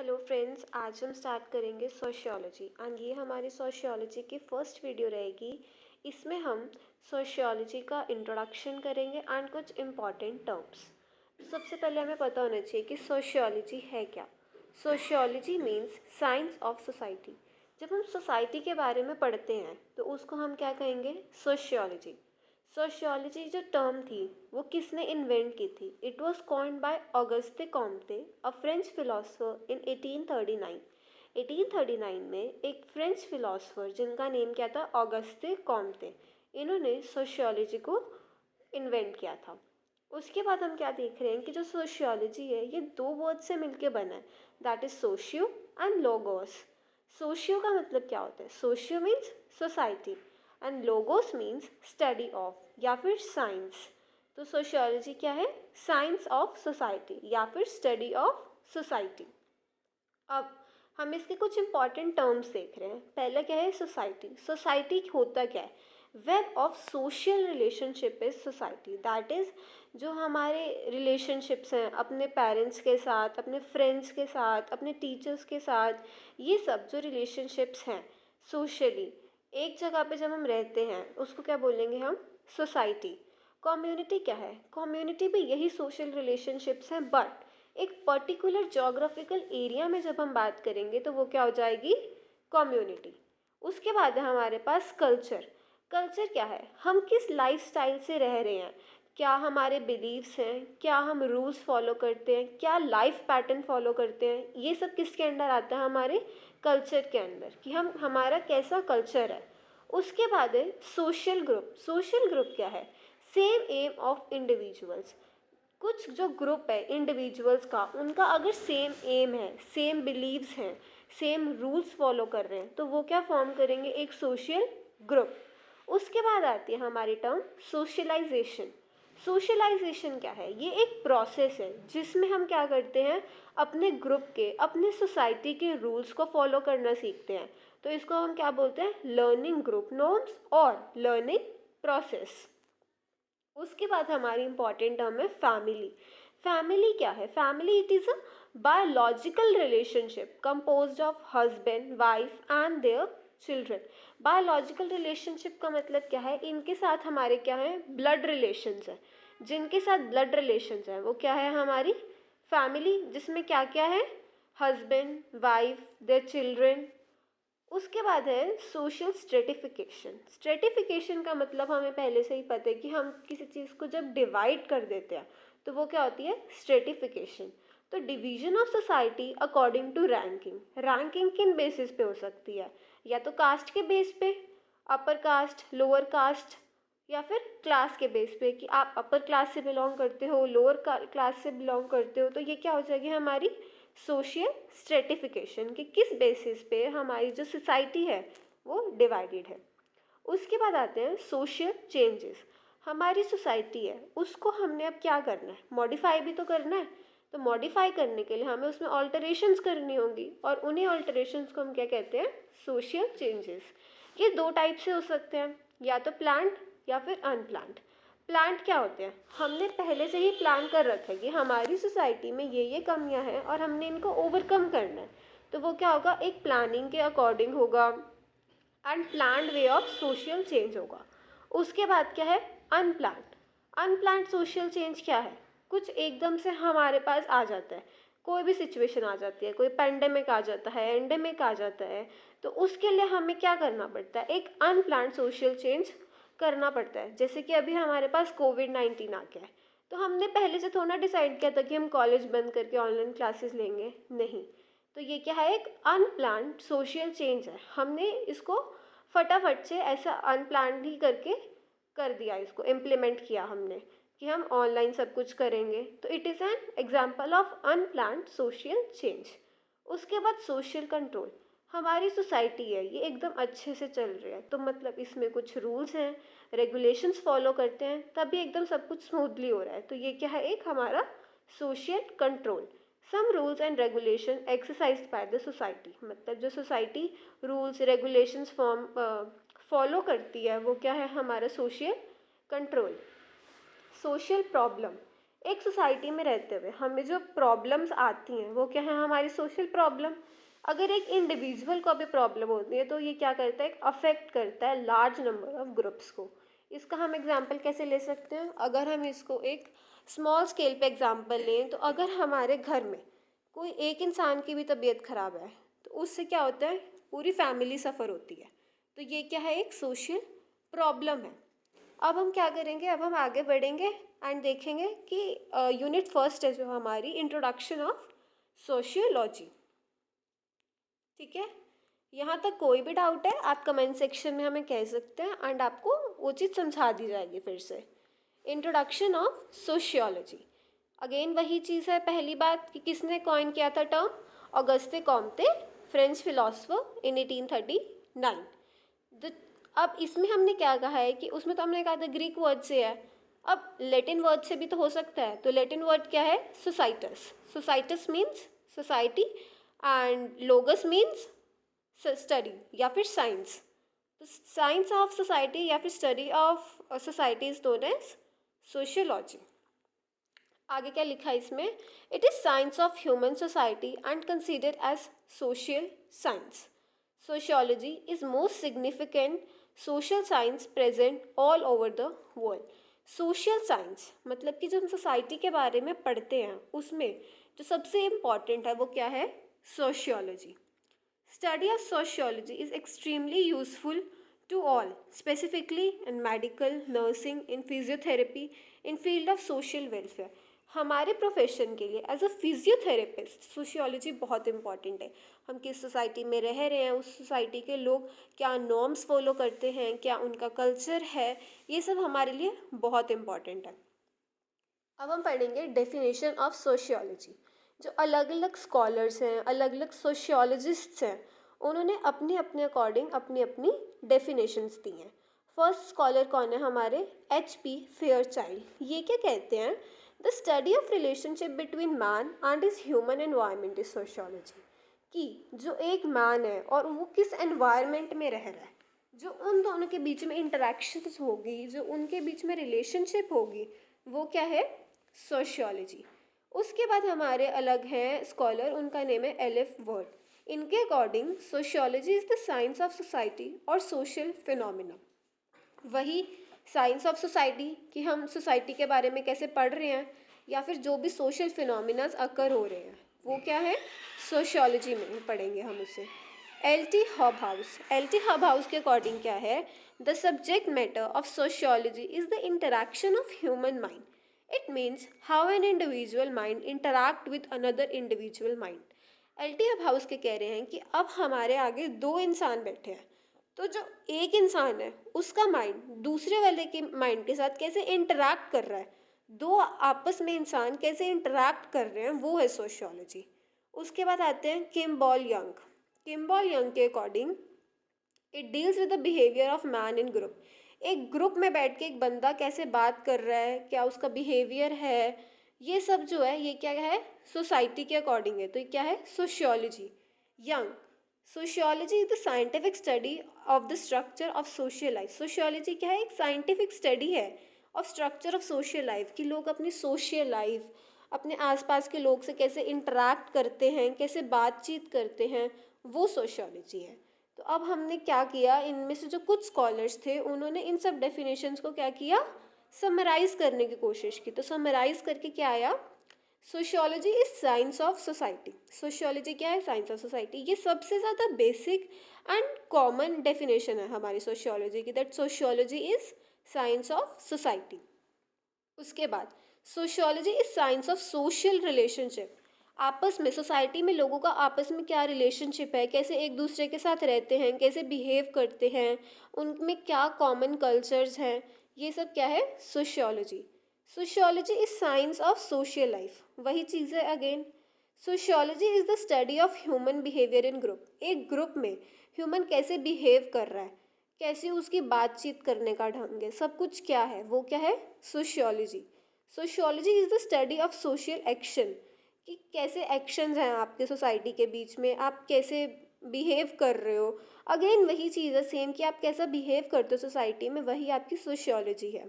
Hello friends, आज हम start करेंगे सोशियोलॉजी एंड ये हमारी सोशियोलॉजी की फर्स्ट वीडियो रहेगी। इसमें हम सोशियोलॉजी का इंट्रोडक्शन करेंगे एंड कुछ इम्पॉर्टेंट टर्म्स। सबसे पहले हमें पता होना चाहिए कि सोशियोलॉजी है क्या। Sociology means science of society. जब हम सोसाइटी के बारे में पढ़ते हैं तो उसको हम क्या कहेंगे? सोशियोलॉजी। सोशियोलॉजी जो टर्म थी वो किसने इन्वेंट की थी? It was coined by Auguste Comte, a French philosopher in 1839। 1839 में एक फ्रेंच फिलोसोफर जिनका नेम क्या था? Auguste Comte. इन्होंने सोशियोलॉजी को इन्वेंट किया था। उसके बाद हम क्या देख रहे हैं कि जो सोशियोलॉजी है ये दो वर्ड से मिलके बना है, that is socio and logos. Socio का मतलब क्या होता है? Socio means society and logos means study of या फिर साइंस। तो सोशियोलॉजी क्या है? साइंस ऑफ सोसाइटी या फिर स्टडी ऑफ सोसाइटी। अब हम इसके कुछ इंपॉर्टेंट टर्म्स देख रहे हैं। पहला क्या है? सोसाइटी। सोसाइटी होता क्या है? Web of social relationship is society. That is जो हमारे रिलेशनशिप्स हैं अपने पेरेंट्स के साथ, अपने फ्रेंड्स के साथ, अपने टीचर्स के साथ, ये सब जो रिलेशनशिप्स हैं सोशली एक जगह पे जब हम रहते हैं उसको क्या बोलेंगे हम? सोसाइटी। कम्युनिटी क्या है? कम्युनिटी भी यही सोशल रिलेशनशिप्स हैं, बट एक पर्टिकुलर जोग्राफिकल एरिया में जब हम बात करेंगे तो वो क्या हो जाएगी? कम्युनिटी। उसके बाद है हमारे पास कल्चर। कल्चर क्या है? हम किस लाइफस्टाइल से रह रहे हैं, क्या हमारे बिलीव्स हैं, क्या हम रूल्स फॉलो करते हैं, क्या लाइफ पैटर्न फॉलो करते हैं, ये सब किसके अंडर आता है? हमारे कल्चर के अंदर, कि हम हमारा कैसा कल्चर है। उसके बाद है सोशल ग्रुप। सोशल ग्रुप क्या है? Same aim of individuals. कुछ जो ग्रुप है इंडिविजुअल्स का, उनका अगर सेम एम है, सेम बिलीव्स हैं, सेम रूल्स फॉलो कर रहे हैं तो वो क्या फॉर्म करेंगे? एक सोशल ग्रुप। उसके बाद आती है हमारी टर्म सोशलाइजेशन। सोशलाइजेशन क्या है? ये एक प्रोसेस है जिसमें हम क्या करते हैं? अपने ग्रुप के, अपने सोसाइटी के रूल्स को फॉलो करना सीखते हैं। तो इसको हम क्या बोलते हैं? लर्निंग ग्रुप नॉर्म्स और लर्निंग प्रोसेस। उसके बाद हमारी इंपॉर्टेंट टर्म है फैमिली। फैमिली क्या है? Family it is a biological relationship composed of husband, wife and their children. Biological relationship का मतलब क्या है? इनके साथ हमारे क्या है? ब्लड रिलेशंस है। जिनके साथ ब्लड रिलेशंस है वो क्या है? हमारी फैमिली, जिसमें क्या क्या है? Husband, wife, their children. उसके बाद है सोशल स्ट्रेटिफिकेशन। स्ट्रेटिफिकेशन का मतलब हमें पहले से ही पता है कि हम किसी चीज़ को जब डिवाइड कर देते हैं तो वो क्या होती है? स्ट्रेटिफिकेशन। तो division of society according to ranking. Ranking किन बेसिस पे हो सकती है? या तो कास्ट के बेस पे, अपर कास्ट, लोअर कास्ट, या फिर क्लास के बेस पे कि आप अपर क्लास से बिलोंग करते हो, लोअर क्लास से बिलोंग करते हो। तो ये क्या हो जाएगी? हमारी सोशल स्ट्रेटिफिकेशन, कि किस बेसिस पे हमारी जो सोसाइटी है वो डिवाइडेड है। उसके बाद आते हैं सोशल चेंजेस। हमारी सोसाइटी है उसको हमने अब क्या करना है? मॉडिफाई भी तो करना है। तो मॉडिफाई करने के लिए हमें उसमें ऑल्टरेशंस करनी होंगी और उन्हीं ऑल्टरेशंस को हम क्या कहते हैं? Social changes. ये दो टाइप से हो सकते हैं, या तो प्लान्ड या फिर अनप्लान्ड। प्लान्ड क्या होते हैं? हमने पहले से ही प्लान कर रखा है कि हमारी सोसाइटी में ये कमियां हैं और हमने इनको ओवरकम करना है। तो वो क्या होगा? एक प्लानिंग के अकॉर्डिंग होगा and planned way of social change होगा। उसके बाद क्या है? अनप्लान्ड। अनप्लान्ड सोशल चेंज क्या है? कुछ एकदम से हमारे पास आ जाता है, कोई भी सिचुएशन आ जाती है, कोई पेंडेमिक आ जाता है, एंडेमिक आ जाता है, तो उसके लिए हमें क्या करना पड़ता है? एक अनप्लान्ड सोशल चेंज करना पड़ता है। जैसे कि अभी हमारे पास कोविड-19 आ गया है, तो हमने पहले से थोड़ा डिसाइड किया था कि हम कॉलेज बंद करके ऑनलाइन क्लासेस लेंगे, नहीं। तो ये क्या है? एक अनप्लान्ड सोशल चेंज है। हमने इसको फटाफट से ऐसा अनप्लान्ड ही करके कर दिया, इसको इम्प्लीमेंट किया हमने कि हम ऑनलाइन सब कुछ करेंगे। तो it is an example of unplanned social change. उसके बाद सोशल कंट्रोल। हमारी सोसाइटी है ये एकदम अच्छे से चल रही है, तो मतलब इसमें कुछ रूल्स हैं, रेगुलेशंस फॉलो करते हैं, तभी एकदम सब कुछ स्मूथली हो रहा है। तो ये क्या है? एक हमारा social control. Some rules and regulation exercised by the society. मतलब जो सोसाइटी रूल्स रेगुलेशंस फॉलो करती है वो क्या है? हमारा सोशल कंट्रोल। Social problem. एक सोसाइटी में रहते हुए हमें जो प्रॉब्लम्स आती हैं वो क्या है, हमारी सोशल प्रॉब्लम। अगर एक इंडिविजुअल को भी प्रॉब्लम होती है तो ये क्या करता है, अफेक्ट करता है लार्ज नंबर ऑफ ग्रुप्स को। इसका हम एग्जांपल कैसे ले सकते हैं, अगर हम इसको एक स्मॉल स्केल पे एग्जांपल लें तो अगर हमारे घर में कोई एक इंसान की भी तबीयत खराब है तो उससे क्या होता है, पूरी फैमिली सफ़र होती है। तो ये क्या है, एक सोशल प्रॉब्लम है। अब हम क्या करेंगे, अब हम आगे बढ़ेंगे एंड देखेंगे कि यूनिट फर्स्ट है जो हमारी, इंट्रोडक्शन ऑफ सोशियोलॉजी। ठीक है, यहाँ तक कोई भी डाउट है आप कमेंट सेक्शन में हमें कह सकते हैं एंड आपको वो चीज़ समझा दी जाएगी फिर से। इंट्रोडक्शन ऑफ सोशियोलॉजी, अगेन वही चीज़ है, पहली बात कि किसने कॉइन किया था term, Auguste Comte, French philosopher in 1839। The अब इसमें हमने क्या कहा है कि उसमें तो हमने कहा था ग्रीक वर्ड से है, अब लैटिन वर्ड से भी तो हो सकता है। तो लैटिन वर्ड क्या है, societas. Societas means society and logos means study या फिर साइंस। तो साइंस ऑफ सोसाइटी या फिर study of society is known as sociology. आगे क्या लिखा है इसमें, it is science of human society and considered as social science. Sociology is most significant social science present all over the world. Social science मतलब कि जब हम society के बारे में पढ़ते हैं उसमें जो सबसे इम्पॉर्टेंट है वो क्या है, sociology. Study of sociology is extremely useful to all, specifically in medical, nursing, in physiotherapy, in field of social welfare. हमारे प्रोफेशन के लिए एज अ फिजियोथेरेपिस्ट सोशियोलॉजी बहुत इंपॉर्टेंट है। हम किस सोसाइटी में रह रहे हैं, उस सोसाइटी के लोग क्या नॉर्म्स फॉलो करते हैं, क्या उनका कल्चर है, ये सब हमारे लिए बहुत इंपॉर्टेंट है। अब हम पढ़ेंगे डेफिनेशन ऑफ सोशियोलॉजी। जो अलग अलग स्कॉलर्स हैं, अलग अलग सोशियोलॉजिस्ट्स हैं, उन्होंने अपने अपने अकॉर्डिंग अपनी अपनी डेफिनेशंस दी हैं। फर्स्ट स्कॉलर कौन है हमारे, HP फेयरचाइल्ड। ये क्या कहते हैं, the study of relationship between man and his human environment is sociology. कि जो एक मैन है और वो किस एनवायरनमेंट में रह रहा है, जो उन दोनों के बीच में इंटरेक्शंस होगी, जो उनके बीच में रिलेशनशिप होगी, वो क्या है, सोशियोलॉजी। उसके बाद हमारे अलग हैं स्कॉलर, उनका नेम है एलिफ वर्ड। इनके according sociology is the science of society और सोशल फिनोमिना। वही साइंस ऑफ सोसाइटी कि हम सोसाइटी के बारे में कैसे पढ़ रहे हैं या फिर जो भी सोशल फिनोमिनाज अकर हो रहे हैं वो क्या है, सोशियोलॉजी में पढ़ेंगे हम उसे। LT हॉबहाउस, LT हॉबहाउस के अकॉर्डिंग क्या है, the subject matter of sociology is the interaction of human mind. It means how an individual mind interact with another individual mind. LT Hobhouse के कह रहे हैं कि अब हमारे आगे दो इंसान बैठे हैं, तो जो एक इंसान है उसका माइंड दूसरे वाले के माइंड के साथ कैसे इंटरैक्ट कर रहा है, दो आपस में इंसान कैसे इंटरैक्ट कर रहे हैं, वो है सोशियोलॉजी। उसके बाद आते हैं किम्बॉल यंग। किम्बॉल यंग के according it deals with the behaviour of man in group. एक ग्रुप में बैठ के एक बंदा कैसे बात कर रहा है, क्या उसका बिहेवियर है, ये सब जो है ये क्या है, सोसाइटी के अकॉर्डिंग है। तो ये क्या है, sociology. Young, sociology is the scientific study of the structure of social life. Sociology क्या है, एक साइंटिफिक स्टडी है of structure of social life, कि लोग अपनी सोशल लाइफ, अपने आसपास के लोग से कैसे इंटरैक्ट करते हैं, कैसे बातचीत करते हैं, वो सोशियोलॉजी है। तो अब हमने क्या किया, इनमें से जो कुछ स्कॉलर्स थे उन्होंने इन सब डेफिनेशंस को क्या किया, समराइज करने की कोशिश की। तो समराइज करके क्या आया, sociology is science of society. Sociology क्या है, साइंस ऑफ सोसाइटी। ये सबसे ज़्यादा बेसिक एंड कॉमन डेफिनेशन है हमारी सोशियोलॉजी की, that sociology is science of society. उसके बाद sociology is science of social relationship. आपस में सोसाइटी में लोगों का आपस में क्या रिलेशनशिप है, कैसे एक दूसरे के साथ रहते हैं, कैसे बिहेव करते हैं, उनमें क्या कॉमन कल्चर्स हैं, ये सब क्या है, sociology. Sociology is science of social life, वही चीज़ है again. Sociology is the study of human behaviour in group. एक ग्रुप में ह्यूमन कैसे बिहेव कर रहा है, कैसे उसकी बातचीत करने का ढंग है, सब कुछ क्या है, वो क्या है, sociology. Sociology is the study of social action, कि कैसे एक्शंस हैं आपके सोसाइटी के बीच में, आप कैसे बिहेव कर रहे हो। अगेन वही चीज़ है सेम, कि आप कैसा बिहेव करते हो सोसाइटी में, वही आपकी सोशियोलॉजी है।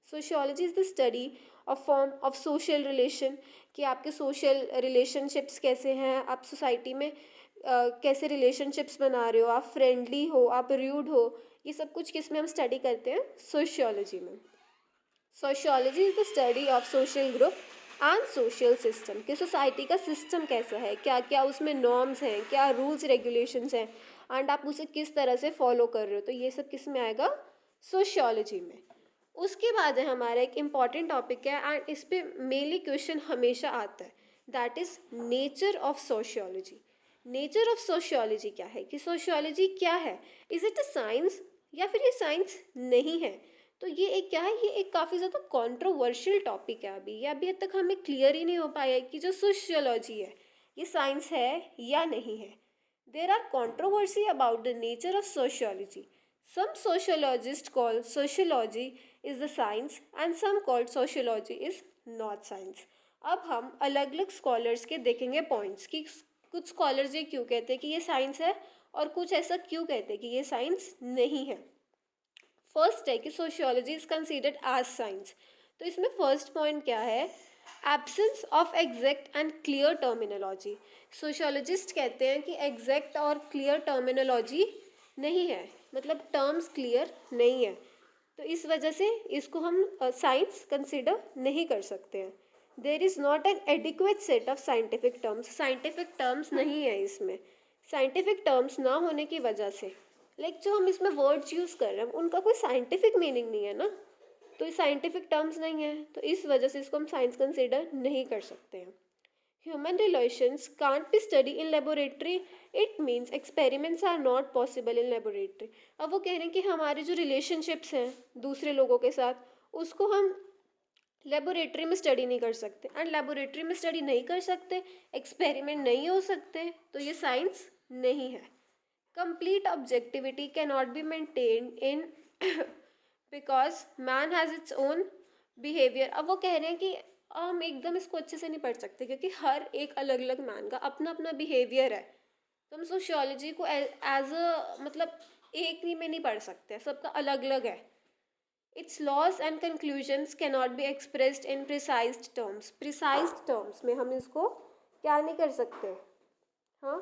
Sociology is the study a form of social relation, कि आपके सोशल रिलेशनशिप्स कैसे हैं, आप सोसाइटी में कैसे रिलेशनशिप्स बना रहे हो, आप फ्रेंडली हो, आप रूड हो, ये सब कुछ किस में हम स्टडी करते हैं, सोशियोलॉजी में। Sociology is the study of social group and social system, कि सोसाइटी का सिस्टम कैसा है, क्या क्या उसमें नॉर्म्स हैं, क्या रूल्स रेगुलेशंस हैं, एंड आप उसे किस तरह से फॉलो कर रहे हो, तो ये सब किस में आएगा, सोशियोलॉजी में। उसके बाद है हमारा एक इम्पॉर्टेंट टॉपिक है एंड इस पे मेनली क्वेश्चन हमेशा आता है, that is nature of sociology. Nature of sociology क्या है, कि सोशियोलॉजी क्या है, इज इट अ साइंस या फिर ये साइंस नहीं है। तो ये एक क्या है, ये एक काफ़ी ज़्यादा कंट्रोवर्शियल टॉपिक है। अभी ये अभी तक हमें क्लियर ही नहीं हो पाया है कि जो सोशियोलॉजी है ये साइंस है या नहीं है। There are controversy about the nature of sociology. Some sociologist call sociology is the science and some called sociology is not science. अब हम अलग अलग स्कॉलर्स के देखेंगे पॉइंट्स, कि कुछ स्कॉलर्स ये क्यों कहते हैं कि ये साइंस है और कुछ ऐसा क्यों कहते हैं कि ये साइंस नहीं है। फर्स्ट है कि sociology is considered as science. तो इसमें फर्स्ट पॉइंट क्या है, absence of exact and clear terminology. Sociologist कहते हैं कि एग्जैक्ट और क्लियर टर्मिनोलॉजी नहीं है, मतलब टर्म्स क्लियर नहीं है, तो इस वजह से इसको हम साइंस कंसिडर नहीं कर सकते हैं। There is not an adequate set of scientific terms, scientific terms नहीं है इसमें। साइंटिफिक टर्म्स ना होने की वजह से जो हम इसमें वर्ड्स यूज़ कर रहे हैं उनका कोई साइंटिफिक मीनिंग नहीं है ना, तो ये साइंटिफिक टर्म्स नहीं है, तो इस वजह से इसको हम साइंस कंसिडर नहीं कर सकते हैं। Human relations can't be study in laboratory, it means experiments are not possible in laboratory. अब वो कह रहे हैं कि हमारे जो रिलेशनशिप्स हैं दूसरे लोगों के साथ उसको हम लेबोरेटरी में स्टडी नहीं कर सकते, एंड लेबोरेटरी में स्टडी नहीं कर सकते, एक्सपेरिमेंट नहीं हो सकते, तो ये साइंस नहीं है। Complete objectivity cannot be maintained in because man has its own behavior। अब वो कह रहे हैं कि हम एकदम इसको अच्छे से नहीं पढ़ सकते क्योंकि हर एक अलग अलग मैन का अपना अपना बिहेवियर है, तो हम सोशियोलॉजी को एज अ मतलब एक ही में नहीं पढ़ सकते, सबका अलग अलग है। Its laws and conclusions cannot be expressed in precised terms. Precised terms में हम इसको क्या नहीं कर सकते, हाँ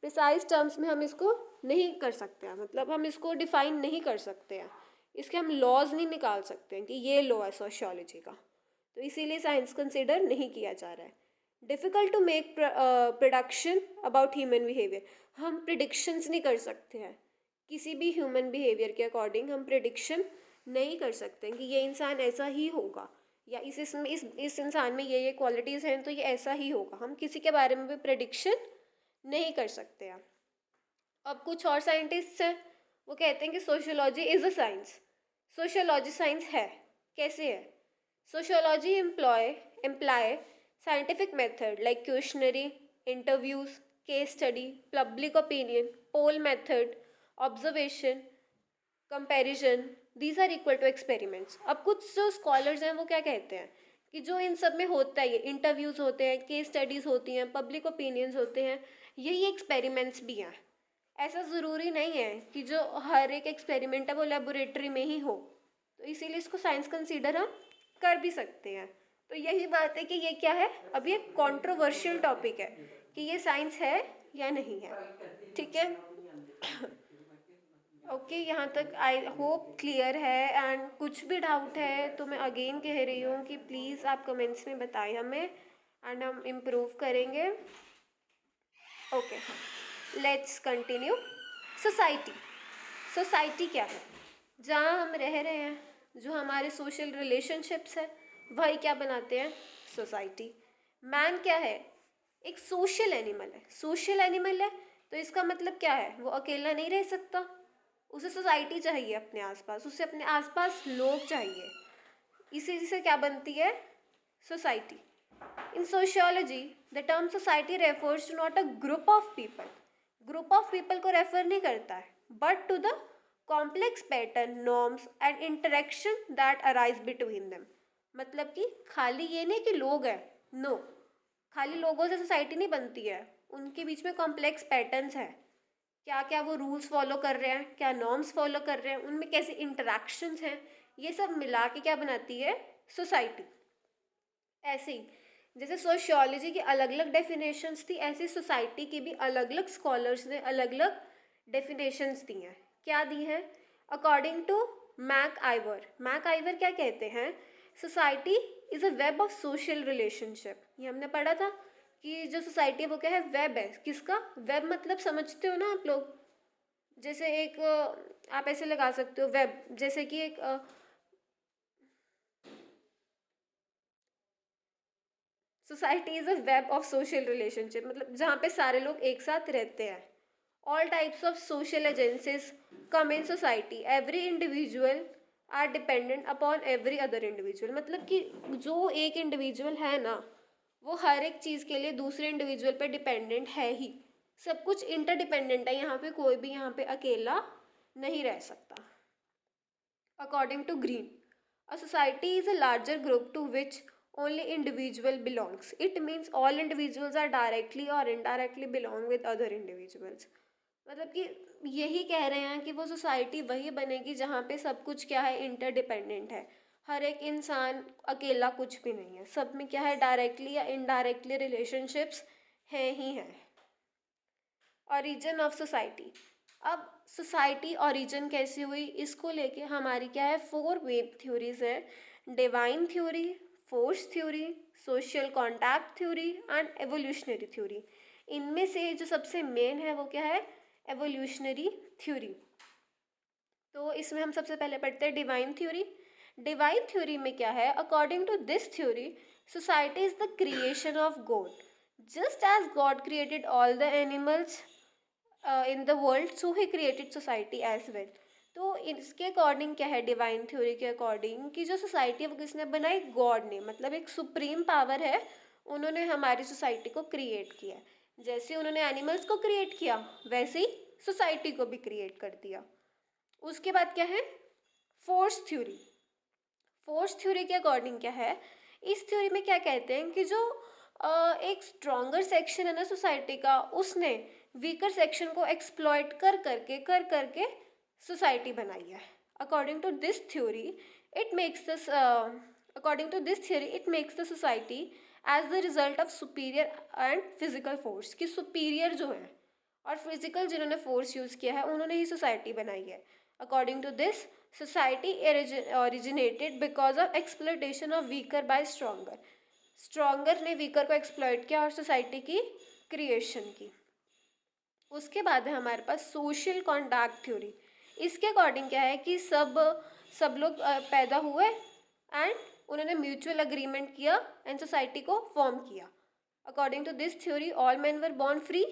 प्रिसाइज टर्म्स में हम इसको नहीं कर सकते हैं, मतलब हम इसको डिफाइन नहीं कर सकते हैं, इसके हम लॉज नहीं निकाल सकते हैं कि ये लॉ है सोशियोलॉजी का, तो इसीलिए साइंस कंसिडर नहीं किया जा रहा है। Difficult to make production about human behaviour, हम प्रिडिक्शंस नहीं कर सकते हैं किसी भी ह्यूमन बिहेवियर के अकॉर्डिंग, हम प्रिडिक्शन नहीं कर सकते हैं कि ये इंसान ऐसा ही होगा या इस इंसान में ये क्वालिटीज़ हैं तो ये ऐसा ही होगा, हम किसी के बारे में भी प्रिडिक्शन नहीं कर सकते हैं। अब कुछ और साइंटिस्ट्स हैं वो कहते हैं कि sociology is a science. Sociology science है, कैसे है, sociology imply scientific method like questionnaire, interviews, case study, public opinion, poll method, observation, comparison, these are equal to experiments. अब कुछ जो स्कॉलर्स हैं वो क्या कहते हैं कि जो इन सब में होता है, ये इंटरव्यूज़ होते हैं, केस स्टडीज़ होती हैं, पब्लिक ओपिनियंस होते हैं, यही एक्सपेरिमेंट्स भी हैं। ऐसा ज़रूरी नहीं है कि जो हर एक एक्सपेरिमेंट है वो लेबोरेटरी में ही हो, तो इसीलिए इसको साइंस कंसीडर हम कर भी सकते हैं। तो यही बात है कि ये क्या है, अभी एक कंट्रोवर्शियल टॉपिक है कि ये साइंस है या नहीं है, ठीक है। ओके यहाँ तक आई होप क्लियर है, एंड कुछ भी डाउट है तो मैं अगेन कह रही हूँ कि प्लीज़ आप कमेंट्स में बताएं हमें, एंड हम इम्प्रूव करेंगे। Okay let's continue. Society, society क्या है, जहाँ हम रह रहे हैं, जो हमारे सोशल रिलेशनशिप्स है वही क्या बनाते हैं, सोसाइटी। मैन क्या है, एक सोशल एनिमल है, सोशल एनिमल है तो इसका मतलब क्या है, वो अकेला नहीं रह सकता, उसे सोसाइटी चाहिए अपने आसपास, उसे अपने आसपास लोग चाहिए, इसी से क्या बनती है, society. In sociology the term society refers to not a group of people, group of people को रेफर नहीं करता है, but to the complex pattern, norms and interaction that arise between them. मतलब कि खाली ये नहीं कि लोग हैं, नो, खाली लोगों से सोसाइटी नहीं बनती है, उनके बीच में कॉम्प्लेक्स पैटर्न्स हैं, क्या क्या वो रूल्स फॉलो कर रहे हैं, क्या नॉर्म्स फॉलो कर रहे हैं, उनमें कैसे इंटरेक्शंस हैं, ये सब मिला के क्या बनाती है, सोसाइटी। ऐसे ही जैसे सोशियोलॉजी की अलग अलग डेफिनेशंस थी, ऐसी सोसाइटी की भी अलग अलग स्कॉलर्स ने अलग अलग डेफिनेशंस दी हैं। क्या दी हैं? अकॉर्डिंग टू मैक आइवर क्या कहते हैं? Society is a web of social relationship. ये हमने पढ़ा था कि जो सोसाइटी है वो क्या है? वेब है। किसका वेब? मतलब समझते हो ना आप लोग? जैसे एक आप ऐसे लगा सकते हो वेब, जैसे कि एक society is a web of social relationship, मतलब जहाँ पे सारे लोग एक साथ रहते हैं। All types of social agencies come in society, every individual are dependent upon every other individual. मतलब कि जो एक इंडिविजुअल है ना, वो हर एक चीज़ के लिए दूसरे इंडिविजुअल पे डिपेंडेंट है ही। सब कुछ इंटरडिपेंडेंट है, यहाँ पे कोई भी यहाँ पे अकेला नहीं रह सकता। According to Green, a society is a larger group to which only individual belongs. It means all individuals are directly or indirectly belong with other individuals. मतलब कि यही कह रहे हैं कि वो सोसाइटी वही बनेगी जहाँ पे सब कुछ क्या है? इंटरडिपेंडेंट है। हर एक इंसान अकेला कुछ भी नहीं है, सब में क्या है? डायरेक्टली या इनडायरेक्टली रिलेशनशिप्स हैं ही हैं। Origin of society. अब सोसाइटी ओरिजिन कैसी हुई, इसको लेके हमारी क्या है? 4 वेब थ्योरीज है। Divine theory, force theory, social contact theory and evolutionary theory. इनमें से जो सबसे मेन है वो क्या है? Evolutionary theory. तो इसमें हम सबसे पहले पढ़ते हैं डिवाइन थ्योरी। डिवाइन थ्योरी में क्या है? According to this theory, society is the creation of God. Just as God created all the animals in the world, so he created society as well. तो इसके अकॉर्डिंग क्या है? Divine theory के according कि जो सोसाइटी है वो किसने बनाई? गॉड ने। मतलब एक सुप्रीम पावर है, उन्होंने हमारी सोसाइटी को क्रिएट किया। जैसे उन्होंने एनिमल्स को क्रिएट किया, वैसे ही सोसाइटी को भी क्रिएट कर दिया। उसके बाद क्या है? Force theory. फोर्स थ्योरी के अकॉर्डिंग क्या है? इस थ्योरी में क्या कहते हैं कि जो एक स्ट्रॉन्गर सेक्शन है ना सोसाइटी का, उसने वीकर सेक्शन को एक्सप्लॉइट कर करके सोसाइटी बनाई है। According to this theory it makes this according to this theory it makes the society as the result of superior and physical force. कि सुपीरियर जो है और फिजिकल जिन्होंने फोर्स यूज़ किया है, उन्होंने ही सोसाइटी बनाई है। According to this, society originated because of exploitation of weaker by stronger. Stronger ने वीकर को एक्सप्लॉइट किया और सोसाइटी की क्रिएशन की। उसके बाद है हमारे पास सोशल कॉन्टैक्ट थ्योरी। इसके अकॉर्डिंग क्या है कि सब लोग पैदा हुए एंड उन्होंने म्यूचुअल अग्रीमेंट किया एंड सोसाइटी को फॉर्म किया। According to this theory all man were born free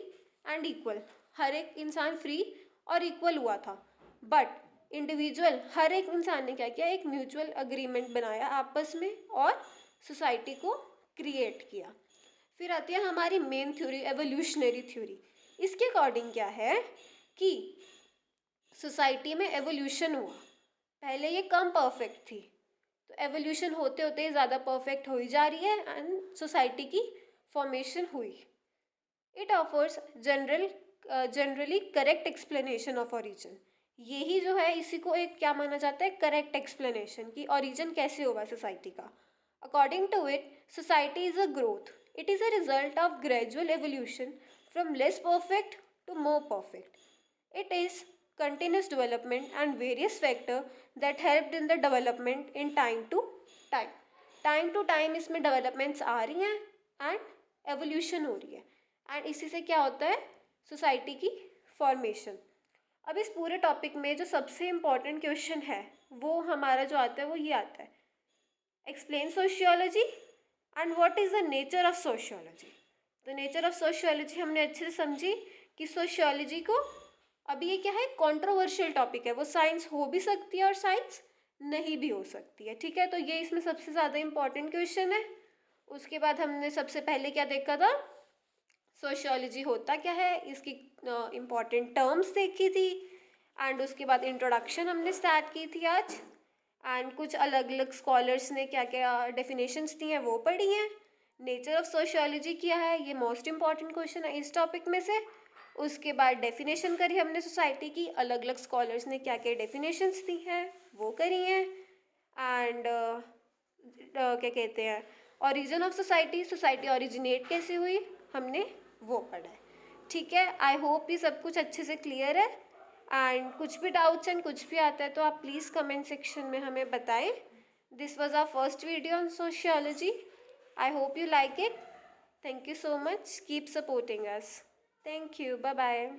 and equal. हर एक इंसान फ्री और इक्वल हुआ था। बट इंडिविजुअल, हर एक इंसान ने क्या किया? एक म्यूचुअल अग्रीमेंट बनाया आपस में और सोसाइटी को क्रिएट किया। फिर आती है हमारी मेन थ्योरी, एवोल्यूशनरी थ्योरी। इसके अकॉर्डिंग क्या है कि सोसाइटी में एवोल्यूशन हुआ। पहले ये कम परफेक्ट थी, तो एवोल्यूशन होते होते ज़्यादा परफेक्ट हो ही जा रही है एंड सोसाइटी की फॉर्मेशन हुई। It offers generally correct explanation of origin. यही जो है, इसी को एक क्या माना जाता है? करेक्ट एक्सप्लेनेशन कि ओरिजिन कैसे होगा सोसाइटी का। According to it, society is a growth. It is a result of gradual evolution from less perfect to more perfect. It is continuous development and various factors that helped in the development in time to time. Time to time इसमें developments आ रही हैं and evolution हो रही है and इसी से क्या होता है? सोसाइटी की फॉर्मेशन। अब इस पूरे टॉपिक में जो सबसे इम्पॉर्टेंट क्वेश्चन है वो हमारा जो आता है वो ये आता है, explain sociology and what is the nature of sociology. तो नेचर ऑफ सोशियोलॉजी हमने अच्छे से समझी कि सोशियोलॉजी को, अभी ये क्या है? कंट्रोवर्शियल टॉपिक है, वो साइंस हो भी सकती है और साइंस नहीं भी हो सकती है। ठीक है, तो ये इसमें सबसे ज़्यादा इम्पॉर्टेंट क्वेश्चन है। उसके बाद हमने सबसे पहले क्या देखा था? सोशियोलॉजी होता क्या है, इसकी इम्पॉर्टेंट टर्म्स देखी थी एंड उसके बाद इंट्रोडक्शन हमने स्टार्ट की थी आज एंड कुछ अलग अलग स्कॉलर्स ने क्या क्या डेफिनेशंस दी हैं वो पढ़ी हैं। नेचर ऑफ सोशियोलॉजी क्या है, ये मोस्ट इम्पॉर्टेंट क्वेश्चन है इस टॉपिक में से। उसके बाद डेफिनेशन करी हमने सोसाइटी की, अलग अलग स्कॉलर्स ने क्या क्या डेफिनेशंस दी हैं वो करी हैं एंड क्या कहते हैं, origin of society, society originate कैसे हुई, हमने वो पढ़ा है। ठीक है, आई होप ये सब कुछ अच्छे से क्लियर है। एंड कुछ भी डाउट्स एंड कुछ भी आता है तो आप प्लीज़ कमेंट सेक्शन में हमें बताएं। This was our first video on sociology. I hope you like it. Thank you so much. Keep supporting us. Thank you. Bye bye.